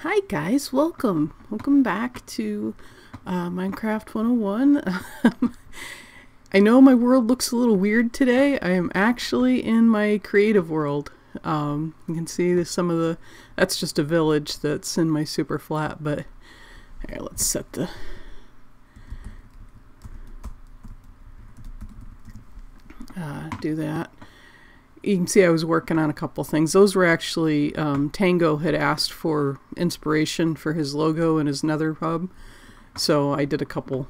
Hi guys, welcome back to Minecraft 101. I know my world looks a little weird today. I am actually in my creative world. You can see that's just a village that's in my super flat, but here, let's set the do that. You can see I was working on a couple things. Those were actually, Tango had asked for inspiration for his logo and his nether hub. So I did a couple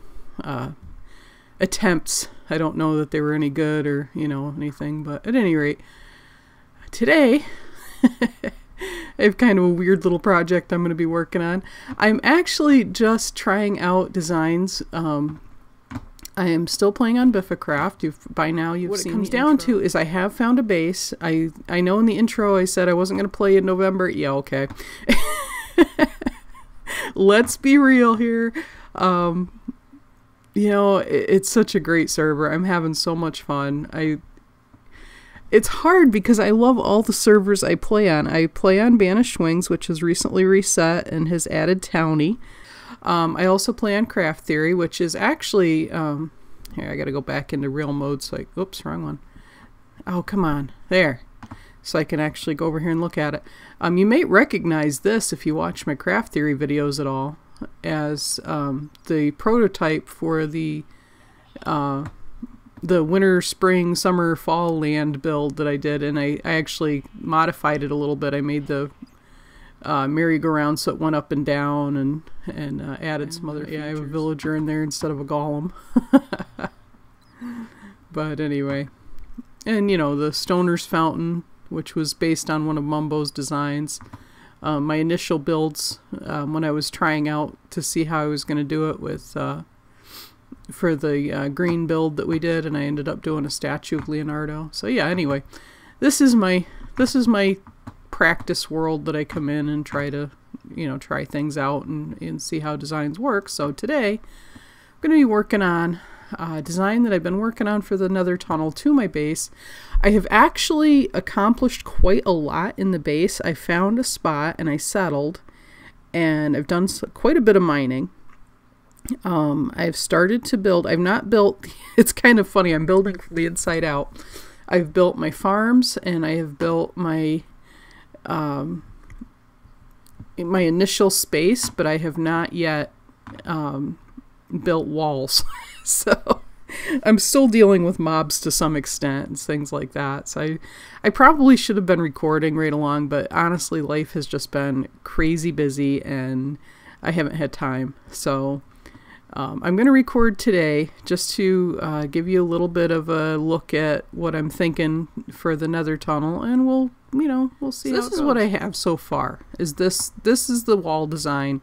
attempts. I don't know that they were any good or, anything. But at any rate, today, I have kind of a weird little project I'm going to be working on. I'm actually just trying out designs. I am still playing on BiffaCraft. By now you've seen. What it comes down to is I have found a base. I know in the intro I said I wasn't going to play in November. Yeah, okay. Let's be real here. It's such a great server. I'm having so much fun. It's hard because I love all the servers I play on. I play on Banished Wings, which has recently reset and has added Townie. I also play on Craft Theory, which is actually, here, I gotta go back into real mode, oops, wrong one. Oh, come on, there. So I can actually go over here and look at it. You may recognize this if you watch my Craft Theory videos at all, as the prototype for the winter, spring, summer, fall land build that I did, and I actually modified it a little bit. I made the merry-go-round so it went up and down, and added some other features. I have a villager in there instead of a golem. But anyway, and the Stoner's Fountain, which was based on one of Mumbo's designs. My initial builds, when I was trying out to see how I was going to do it with for the green build that we did, and I ended up doing a statue of Leonardo. So yeah, anyway, this is my practice world that I come in and try to, try things out and see how designs work. So today, I'm going to be working on a design that I've been working on for the nether tunnel to my base. I have actually accomplished quite a lot in the base. I found a spot and I settled, and I've done quite a bit of mining. I've started to build. I've not built, it's kind of funny, I'm building from the inside out. I've built my farms, and I have built my my initial space, but I have not yet built walls. So I'm still dealing with mobs to some extent and things like that. So I probably should have been recording right along, but honestly life has just been crazy busy and I haven't had time. So I'm going to record today just to give you a little bit of a look at what I'm thinking for the nether tunnel, and we'll see. So this is what I have so far. This is the wall design.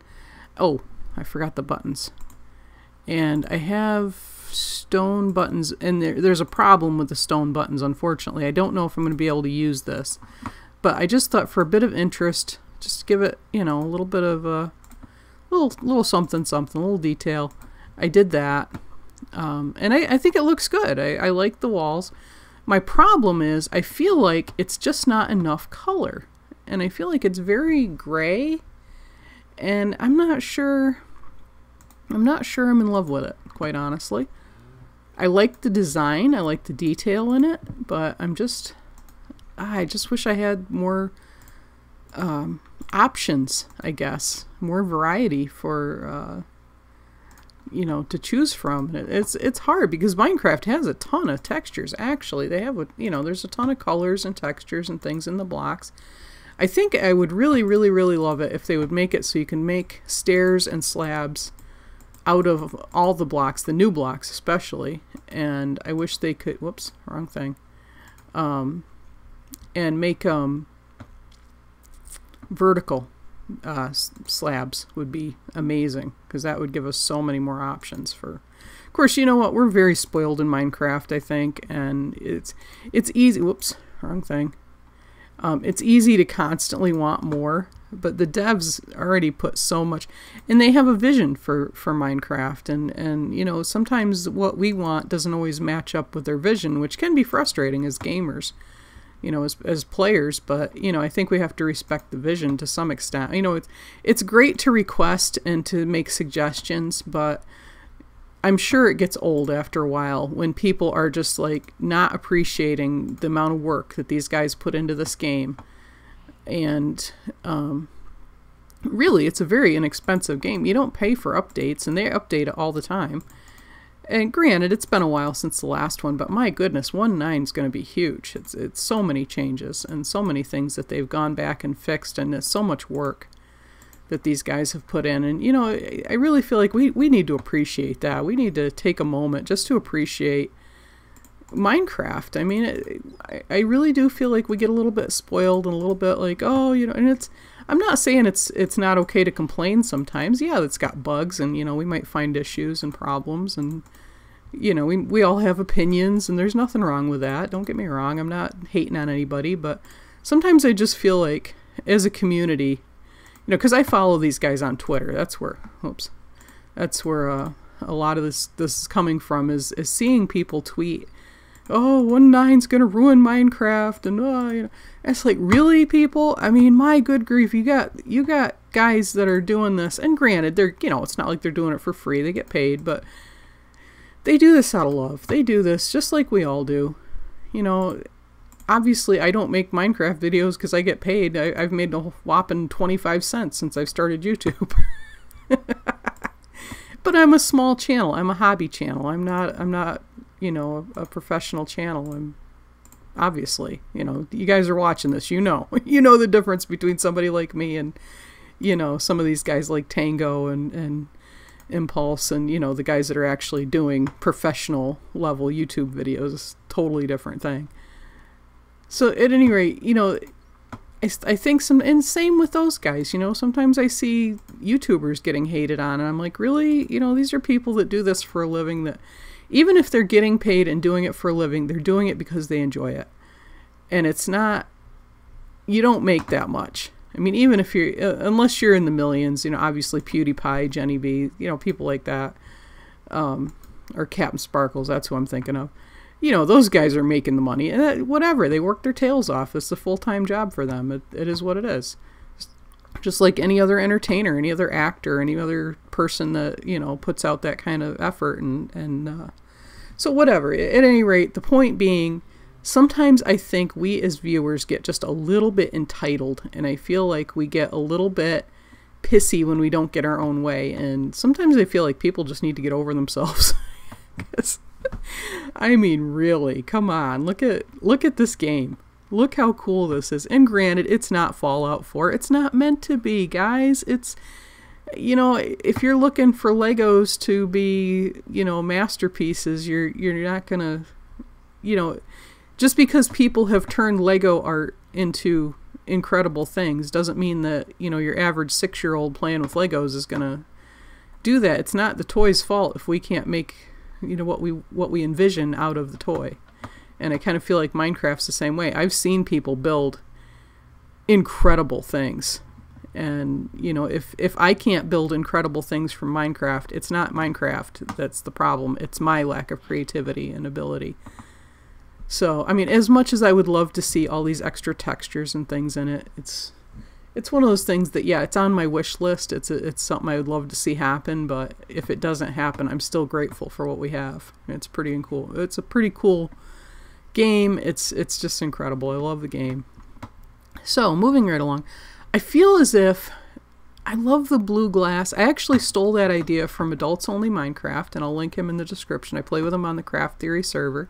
Oh, I forgot the buttons. And I have stone buttons, and there's a problem with the stone buttons, unfortunately. I don't know if I'm going to be able to use this, but I just thought for a bit of interest, just give it, a little bit of a little something, a little detail. I did that, and I think it looks good. I like the walls. My problem is I feel like it's just not enough color, and I feel like it's very gray, and I'm not sure I'm in love with it, quite honestly. I like the design, I like the detail in it, but I just wish I had more options, I guess, more variety for to choose from. It's hard because Minecraft has a ton of textures. Actually, they have there's a ton of colors and textures and things in the blocks. I think I would really love it if they would make it so you can make stairs and slabs out of all the blocks, the new blocks especially. And I wish they could, whoops, wrong thing, and make vertical slabs would be amazing, because that would give us so many more options. For, of course, you know what, we're very spoiled in Minecraft, I think, and it's easy, whoops, wrong thing. It's easy to constantly want more, but the devs already put so much, and they have a vision for Minecraft, and sometimes what we want doesn't always match up with their vision, which can be frustrating as gamers. you know, as players, but, you know, I think we have to respect the vision to some extent. You know, it's great to request and to make suggestions, but I'm sure it gets old after a while when people are just like not appreciating the amount of work that these guys put into this game. And really, it's a very inexpensive game. You don't pay for updates, and they update it all the time. And granted, it's been a while since the last one, but my goodness, 1.9 is going to be huge. It's so many changes and so many things that they've gone back and fixed, and it's so much work that these guys have put in. And, you know, I really feel like we need to appreciate that. We need to take a moment just to appreciate Minecraft. I mean, I really do feel like we get a little bit spoiled and a little bit like, oh, you know, and I'm not saying it's not okay to complain sometimes. Yeah, it's got bugs, and, you know, we might find issues and problems, and, you know, we all have opinions, and there's nothing wrong with that. Don't get me wrong. I'm not hating on anybody, but sometimes I just feel like as a community, you know, because I follow these guys on Twitter. That's where a lot of this is coming from, is seeing people tweet, oh, 1.9's gonna ruin Minecraft, and you know, it's like, really, people? I mean, my good grief, you got guys that are doing this, and granted, they're, you know, it's not like they're doing it for free, they get paid, but they do this out of love. They do this just like we all do. You know, obviously, I don't make Minecraft videos because I get paid. I've made a whopping 25 cents since I've started YouTube. But I'm a small channel. I'm a hobby channel. I'm not, you know, a professional channel. I'm obviously, you know, you guys are watching this, you know the difference between somebody like me and, you know, some of these guys like Tango and Impulse, and, you know, the guys that are actually doing professional level YouTube videos. Totally different thing. So at any rate, you know, I think and same with those guys, you know, sometimes I see YouTubers getting hated on, and I'm like, really? You know, these are people that do this for a living, that even if they're getting paid and doing it for a living, they're doing it because they enjoy it. And it's not, you don't make that much. I mean, even if you're, unless you're in the millions, you know, obviously PewDiePie, Jenny B, you know, people like that, or Captain Sparkles, that's who I'm thinking of. You know, those guys are making the money, and whatever, they work their tails off. It's a full-time job for them. It is what it is. Just like any other entertainer, any other actor, any other person that, you know, puts out that kind of effort, and so whatever. At any rate, the point being, sometimes I think we as viewers get just a little bit entitled, and I feel like we get a little bit pissy when we don't get our own way, and sometimes I feel like people just need to get over themselves. 'Cause, I mean, really, come on, look at this game. Look how cool this is. And granted, it's not Fallout 4. It's not meant to be, guys. It's, you know, if you're looking for Legos to be, you know, masterpieces, you're not gonna, you know, just because people have turned Lego art into incredible things doesn't mean that, you know, your average 6-year-old playing with Legos is gonna do that. It's not the toy's fault if we can't make, you know, what we envision out of the toy. And I kind of feel like Minecraft's the same way. I've seen people build incredible things, and, you know, if I can't build incredible things from Minecraft, it's not Minecraft that's the problem. It's my lack of creativity and ability. So, I mean, as much as I would love to see all these extra textures and things in it, it's one of those things that, yeah, it's on my wish list. It's something I would love to see happen, but if it doesn't happen, I'm still grateful for what we have. It's pretty cool. It's a pretty cool game. It's just incredible. I love the game. So, moving right along, I feel as if I love the blue glass. I actually stole that idea from Adults Only Minecraft, and I'll link him in the description. I play with him on the Craft Theory server.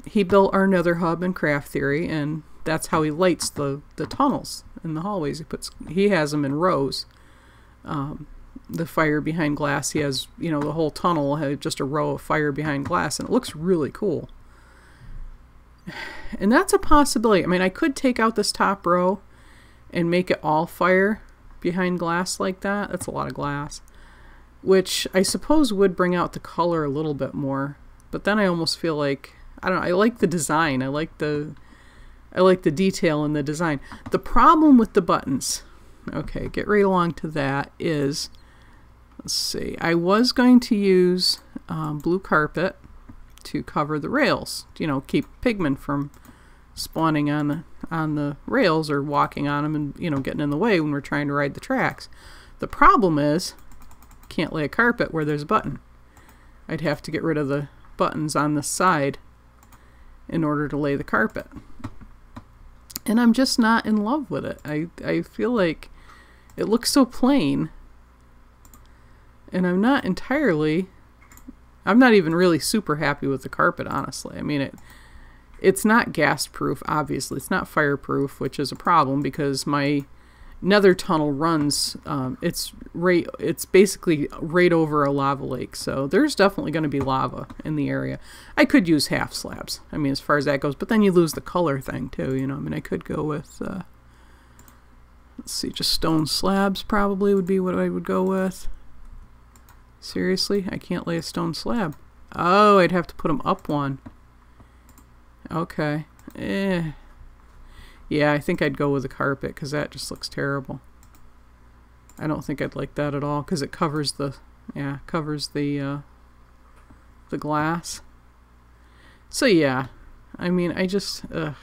He built our nether hub in Craft Theory, and that's how he lights the tunnels in the hallways. He has them in rows. The fire behind glass, he has, you know, the whole tunnel had just a row of fire behind glass, and it looks really cool. And that's a possibility. I mean, I could take out this top row and make it all fire behind glass like that. That's a lot of glass, which I suppose would bring out the color a little bit more. But then I almost feel like, I don't know, I like the design. I like the detail in the design. The problem with the buttons, okay, get right along to that, is, let's see, I was going to use blue carpet to cover the rails, you know, keep pigmen from spawning on the rails or walking on them and, you know, getting in the way when we're trying to ride the tracks. The problem is, can't lay a carpet where there's a button. I'd have to get rid of the buttons on this side in order to lay the carpet. And I'm just not in love with it. I feel like it looks so plain. And I'm not even really super happy with the carpet, honestly. I mean, it's not gas proof, obviously. It's not fireproof, which is a problem because my nether tunnel runs, it's basically right over a lava lake. So there's definitely going to be lava in the area. I could use half slabs, I mean, as far as that goes, but then you lose the color thing too, you know. I mean, I could go with, let's see, just stone slabs probably would be what I would go with. Seriously? I can't lay a stone slab. Oh, I'd have to put them up one. Okay. Yeah, I think I'd go with the carpet because that just looks terrible. I don't think I'd like that at all because it covers the, the glass. So yeah, I mean, I just, yeah,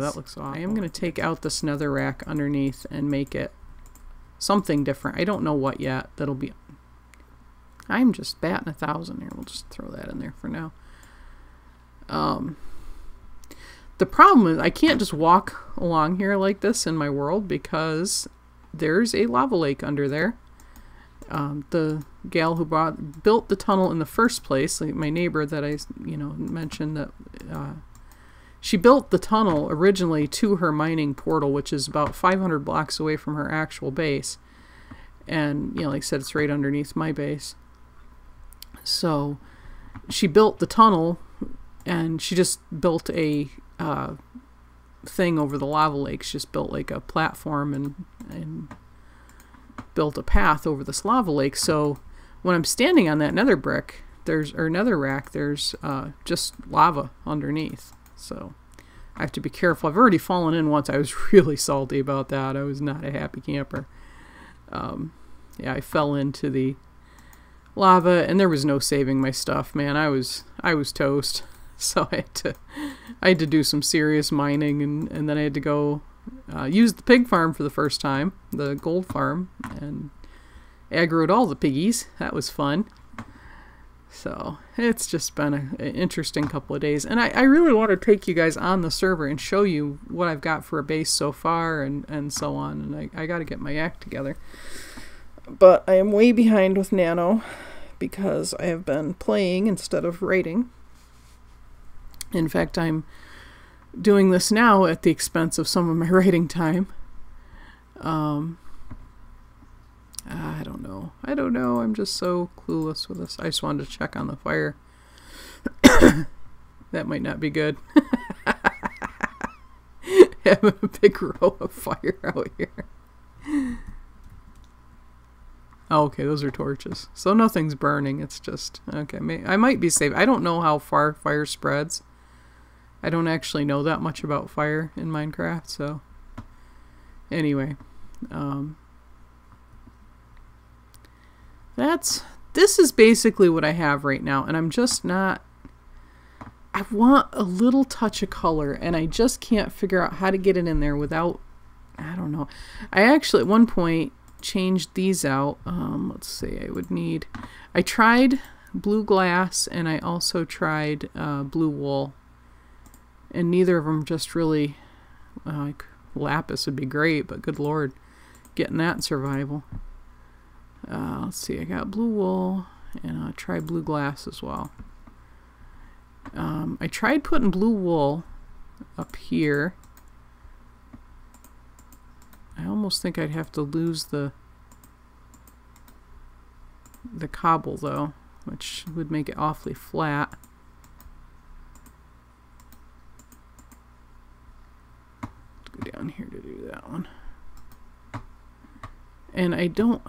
that looks awful. I am going to take out this nether rack underneath and make it something different. I don't know what yet. That'll be, I'm just batting 1,000 here. We'll just throw that in there for now. The problem is I can't just walk along here like this in my world because there's a lava lake under there. The gal who built the tunnel in the first place, like my neighbor that I mentioned, that she built the tunnel originally to her mining portal, which is about 500 blocks away from her actual base. And, you know, like I said, it's right underneath my base. So she built the tunnel and she just built a thing over the lava lake. She just built like a platform and built a path over this lava lake. So when I'm standing on that nether brick, nether rack, there's just lava underneath. So I have to be careful. I've already fallen in once. I was really salty about that. I was not a happy camper. Yeah, I fell into the lava and there was no saving my stuff, man. I was toast. So I had to do some serious mining and then I had to go use the pig farm for the first time, the gold farm, and aggroed all the piggies. That was fun. So it's just been an interesting couple of days. And I really want to take you guys on the server and show you what I've got for a base so far and so on. And I got to get my act together. But I am way behind with Nano because I have been playing instead of writing. In fact, I'm doing this now at the expense of some of my writing time. I don't know. I'm just so clueless with this. I just wanted to check on the fire. That might not be good. Having a big row of fire out here. Oh, okay, those are torches. So nothing's burning. It's just, okay, I might be safe. I don't know how far fire spreads. I don't actually know that much about fire in Minecraft, so anyway. This is basically what I have right now, and I'm just not, I want a little touch of color, and I just can't figure out how to get it in there without, I don't know. I actually at one point changed these out. Let's see, I tried blue glass and I also tried blue wool, and neither of them just really, like lapis would be great, but good lord, getting that in survival. Let's see, I got blue wool and I'll try blue glass as well. I tried putting blue wool up here. I almost think I'd have to lose the cobble though, which would make it awfully flat. Let's go down here to do that one. And I don't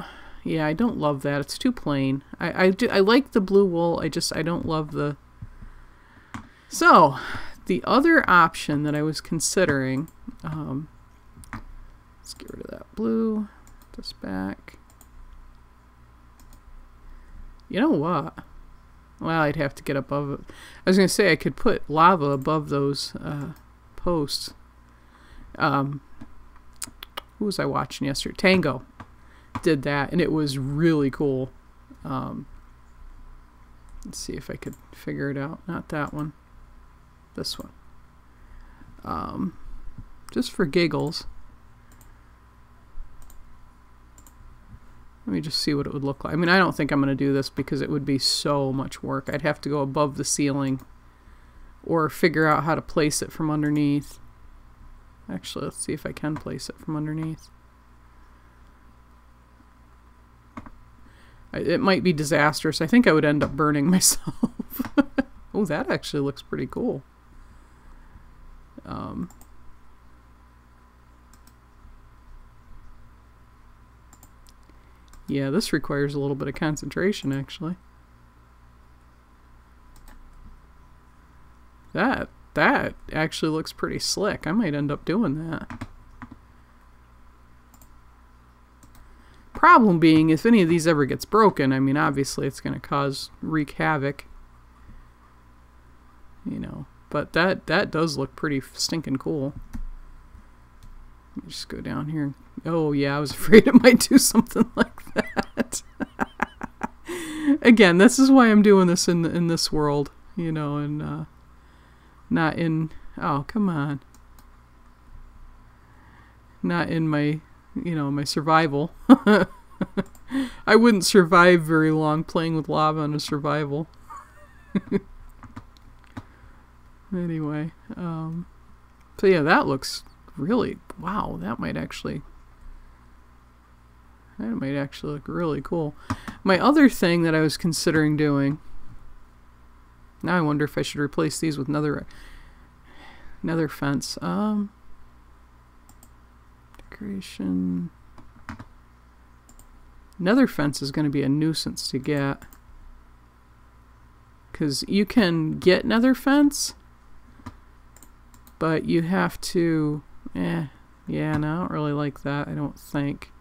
love that. It's too plain. I like the blue wool. I don't love the... So, the other option that I was considering, let's get rid of that blue, this back. You know what? Well, I'd have to get above it. I was going to say I could put lava above those posts. Who was I watching yesterday? Tango did that, and it was really cool. Let's see if I could figure it out. Not that one. This one. Just for giggles. Let me just see what it would look like. I mean, I don't think I'm going to do this because it would be so much work. I'd have to go above the ceiling or figure out how to place it from underneath. Actually, let's see if I can place it from underneath. It might be disastrous. I think I would end up burning myself. Oh, that actually looks pretty cool. Yeah, this requires a little bit of concentration, actually. That actually looks pretty slick. I might end up doing that. Problem being, if any of these ever gets broken, I mean, obviously it's going to wreak havoc. You know, but that does look pretty stinking cool. Let me just go down here. Oh yeah, I was afraid it might do something like that. Again, this is why I'm doing this in this world, you know, and not in, oh come on, not in my, you know, my survival. I wouldn't survive very long playing with lava in a survival. Anyway, so yeah, that looks really, wow, that might actually look really cool. My other thing that I was considering doing, now I wonder if I should replace these with nether fence. Decoration. Nether fence is going to be a nuisance to get, because you can get nether fence, but you have to, yeah, no, I don't really like that, I don't think.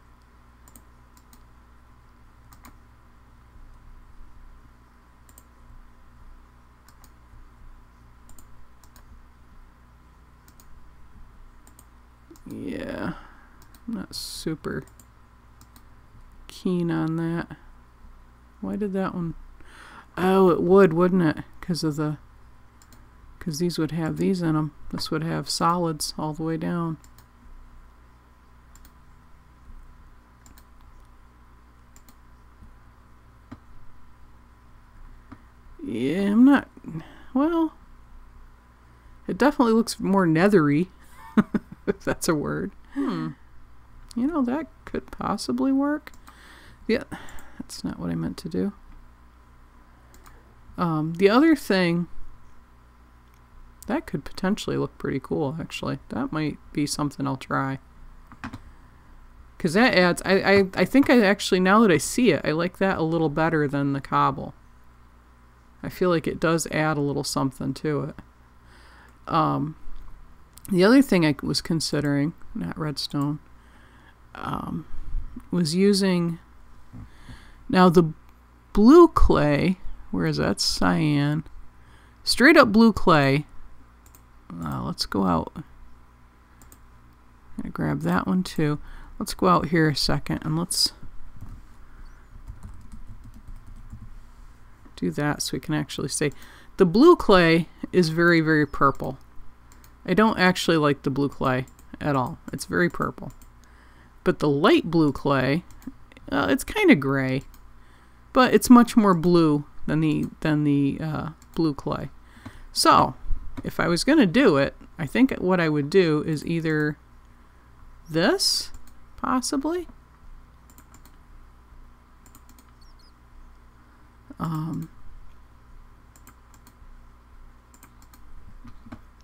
Yeah, I'm not super keen on that. Why did that one? Oh, it would, wouldn't it? Because these would have these in them. This would have solids all the way down. Yeah, I'm not, well, it definitely looks more nethery, if that's a word. You know, that could possibly work. Yeah, that's not what I meant to do. The other thing, that could potentially look pretty cool, actually. That might be something I'll try. Because that adds, I think I actually, now that I see it, I like that a little better than the cobble. I feel like it does add a little something to it. The other thing I was considering, not redstone, was using, now the blue clay, where is that? Cyan. Straight up blue clay. Let's go out. I'm gonna grab that one too. Let's go out here a second and let's do that so we can actually say the blue clay is very, very purple. I don't actually like the blue clay at all. It's very purple. But the light blue clay, it's kind of gray, but it's much more blue than the blue clay. So if I was going to do it, I think what I would do is either this, possibly.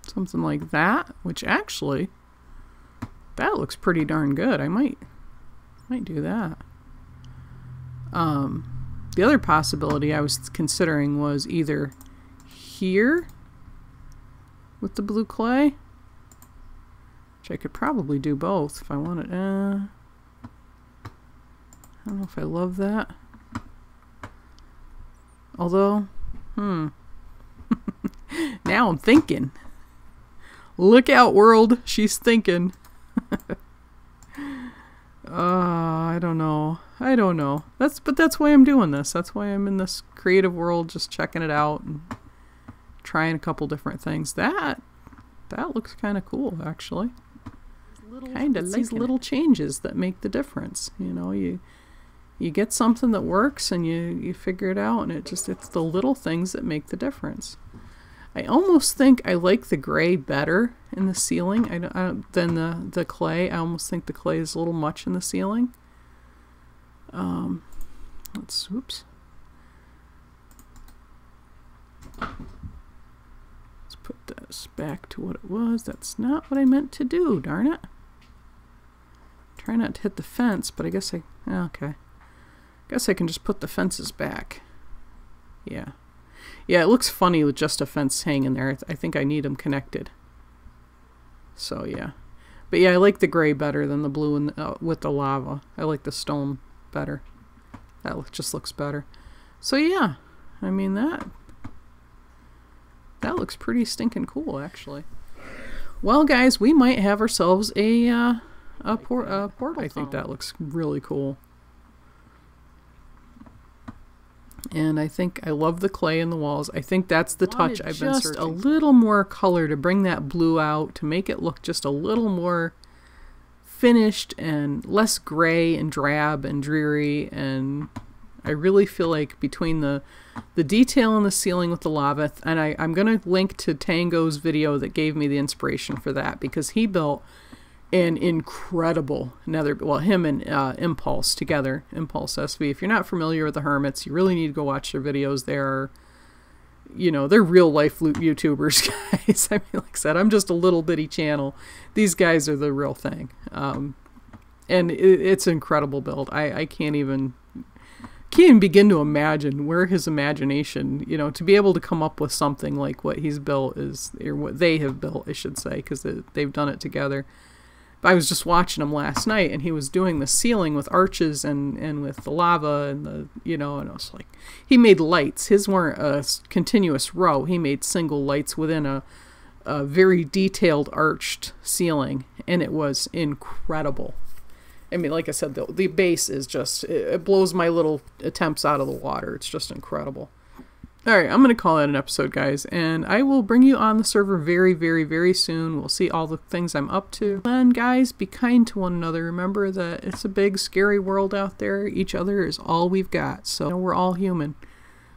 Something like that, which actually, that looks pretty darn good. I might do that. The other possibility I was considering was either here with the blue clay, which I could probably do both if I wanted. I don't know if I love that. Although, now I'm thinking. Look out, world. She's thinking. I don't know. I don't know. But that's why I'm doing this. That's why I'm in this creative world, just checking it out and trying a couple different things. That looks kind of cool, actually. Kind of these little changes that make the difference. You know, you get something that works and you figure it out, and it's the little things that make the difference. I almost think I like the gray better in the ceiling than the clay. I almost think the clay is a little much in the ceiling. Oops. Let's put this back to what it was. That's not what I meant to do, darn it. Try not to hit the fence, but I guess okay. Guess I can just put the fences back. Yeah. Yeah, it looks funny with just a fence hanging there. I think I need them connected. So, yeah. But yeah, I like the gray better than the blue and with the lava. I like the stone better. That just looks better. So, yeah. I mean, that looks pretty stinking cool, actually. Well, guys, we might have ourselves a portal. I think that looks really cool. And I think I love the clay in the walls. I think that's the touch I've been searching. Just a little more color to bring that blue out, to make it look just a little more finished and less gray and drab and dreary. And I really feel like between the detail in the ceiling with the lava, and I'm going to link to Tango's video that gave me the inspiration for that, because he built an incredible nether, well, him and Impulse together, Impulse SV. If you're not familiar with the Hermits, you really need to go watch their videos. They're real life YouTubers, guys. I mean, like I said, I'm just a little bitty channel. These guys are the real thing. And it's an incredible build. I can't even begin to imagine where his imagination, to be able to come up with something like what he's built or what they have built, I should say, because they've done it together. I was just watching him last night, and he was doing the ceiling with arches and with the lava and and I was like, he made lights. His weren't a continuous row. He made single lights within a very detailed arched ceiling, and it was incredible. I mean, like I said, the base is just, it blows my little attempts out of the water. It's just incredible. All right, I'm going to call that an episode, guys, and I will bring you on the server very, very, very soon. We'll see all the things I'm up to. And guys, be kind to one another. Remember that it's a big, scary world out there. Each other is all we've got, so we're all human.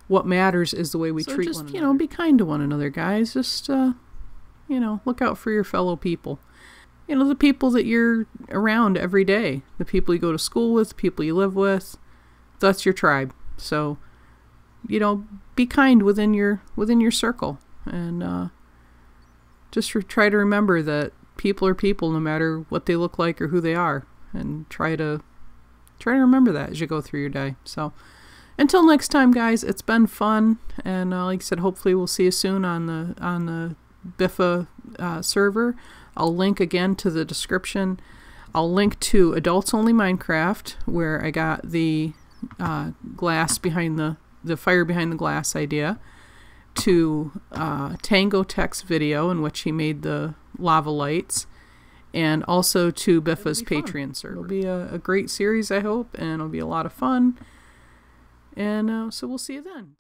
What matters is the way we treat one another. Be kind to one another, guys. Just, look out for your fellow people. The people that you're around every day. The people you go to school with, the people you live with. That's your tribe. So, be kind within your circle, and just try to remember that people are people, no matter what they look like or who they are, and try to remember that as you go through your day. So, until next time, guys, it's been fun, and like I said, hopefully we'll see you soon on the Biffa server. I'll link again to the description. I'll link to Adults Only Minecraft, where I got the glass behind the fire behind the glass idea, to Tango Tech's video in which he made the lava lights, and also to Biffa's Patron server. It'll be a great series, I hope, and it'll be a lot of fun. And so we'll see you then.